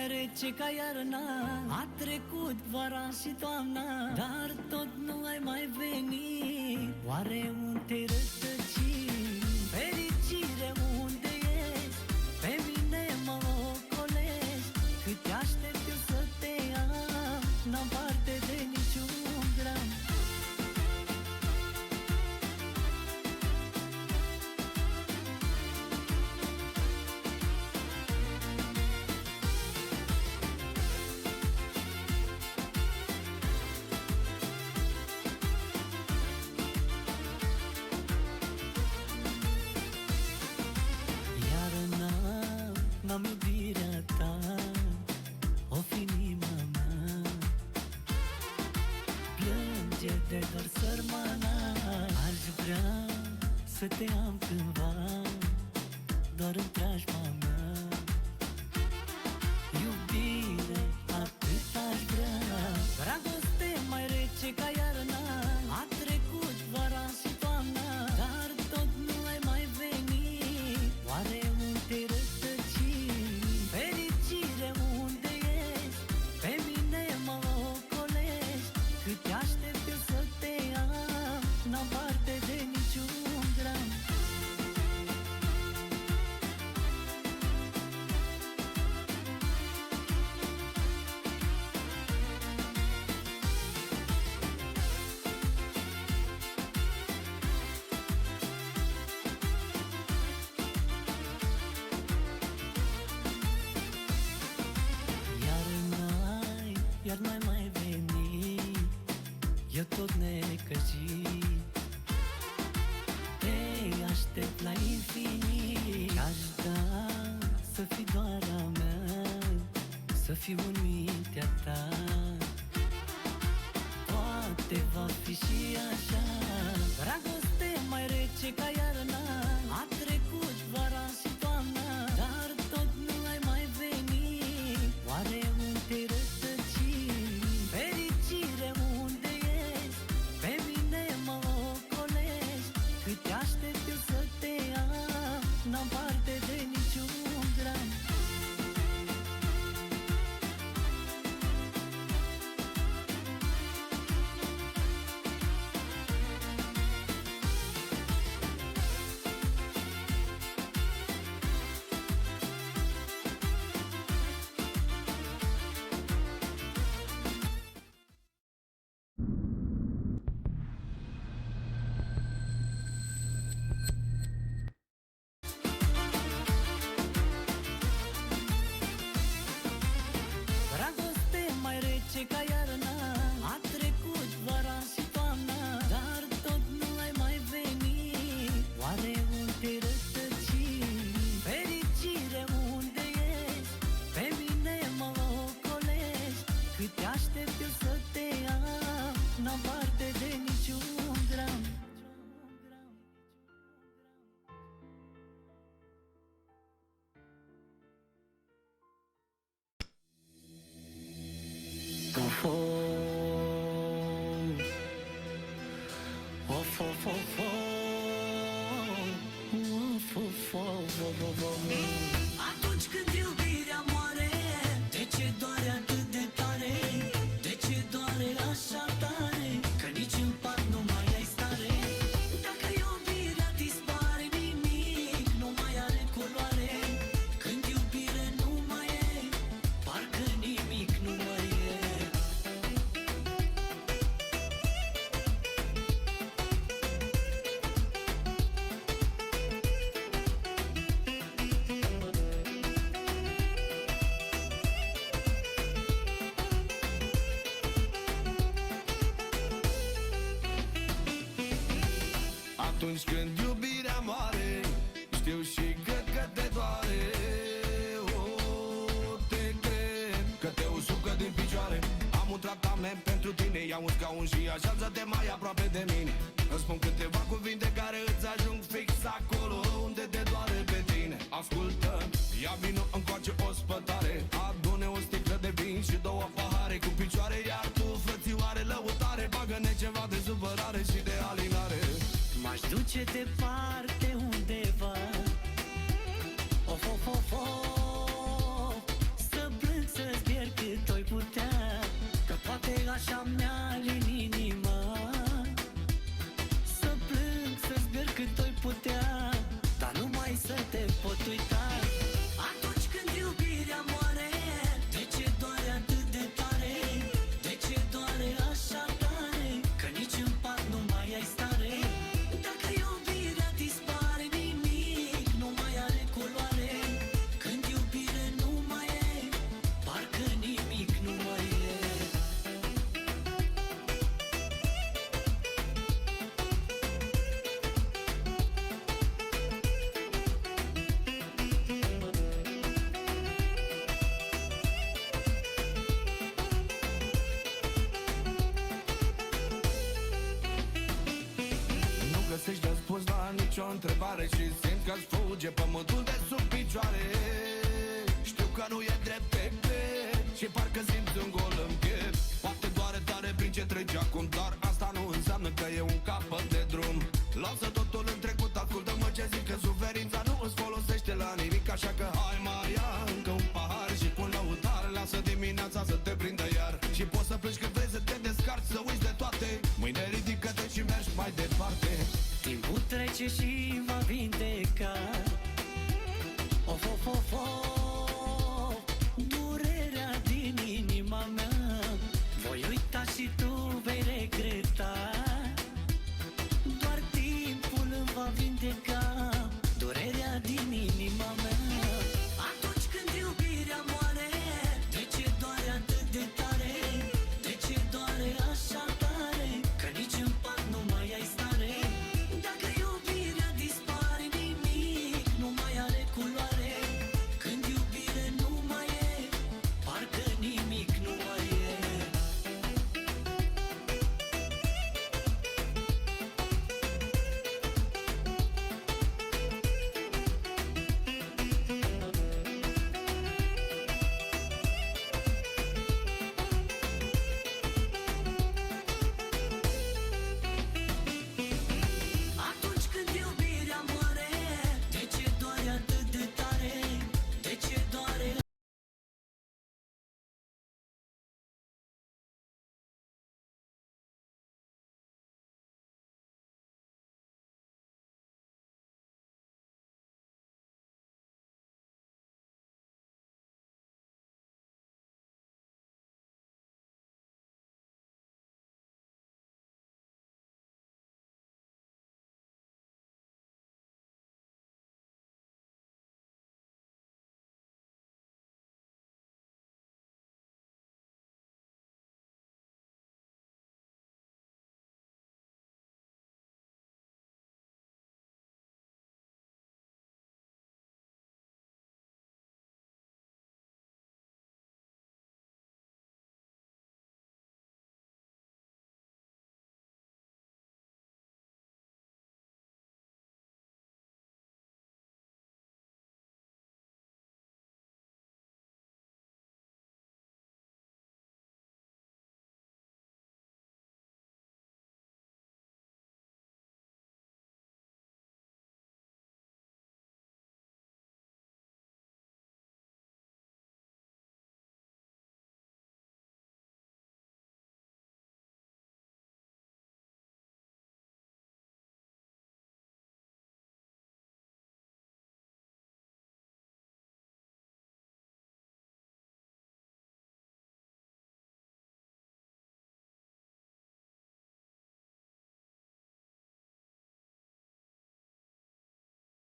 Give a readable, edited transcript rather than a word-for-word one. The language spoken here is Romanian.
rece ca iarna. A trecut vara și toamna, dar tot nu ai mai venit. Oare unde te-ai rătăcit? Fericire, unde ești? Pe mine mă ocolești. Cât te aștept eu să te am, n-am parte de niciun gram. N-am iubirea ta, o fi inima mea. Plânge de dor sărmana. Aș vrea să te am cândva, doar în preajma mea. Iubire, atât aș vrea. Dragoste mai rece ca iarna. A trecut vara și toamna, dar tot nu ai mai venit. Oare unde te-ai rătăcit? Fericire, unde ești? Pe mine mă ocolești. Cât te aștept eu să te am, n-am parte de niciun gram. Iar n-ai mai venit, eu tot necăjit. Te aștept la infinit. Aș da să fii doar a mea, să fiu în mintea ta. Poate va fi și așa. Dragoste mai rece ca iarna. A trecut vara și toamna, dar tot nu ai mai venit. Oare unde te-ai rătăcit? Fericire, unde ești? Pe mine mă ocolești. Cât te aștept eu să te am, n-am parte de niciun gram. Ca iarna, a trecut vara și toamna, dar tot nu ai mai venit. Oare unde te-ai rătăcit? Fericire, unde ești? Pe mine mă ocolești. Cât te aștept eu să te am, n-am parte de niciun gram. Atunci când iubirea moare, de ce doare atât de tare? De ce doare așa tare? Că nici în pat nu mai ai stare. Dacă iubirea dispare, nimic nu mai are culoare. Când iubire nu mai e, parcă nimic nu mai e. Atunci când iubirea moare, știu și cred că te doare. Te cred că te usucă din picioare. Am un tratament pentru tine, iau un scaun și așează-te mai aproape de mine. Îți spun câteva cuvinte care îți ajung fix acolo unde te doare pe tine. Ascultă, ia vino încoace o spătare. Adune o sticlă de vin și două pahare cu picioare. Iar tu, frățioare, lăutare, bagă-ne ceva de supărare și de alinare. M-aș duce departe undeva, of, of, of, of, să plâng, să fuge pământul de sub picioare. Știu că nu e drept pe cred și parcă simți un gol în piept. Poate doare tare prin ce treci acum, dar asta nu înseamnă că e un capăt de drum. Lasă totul în trecut, ascultă-mă ce zic, că suferința nu îți folosește la nimic. Așa că hai mai ia încă un pahar și pun lăutar. Lasă dimineața să te prindă iar și poți să pleci când vrei să te descarci, să uiți de toate. Mâine ridică-te și mergi mai departe. Timpul trece și va vindeca. Of, of, of, of.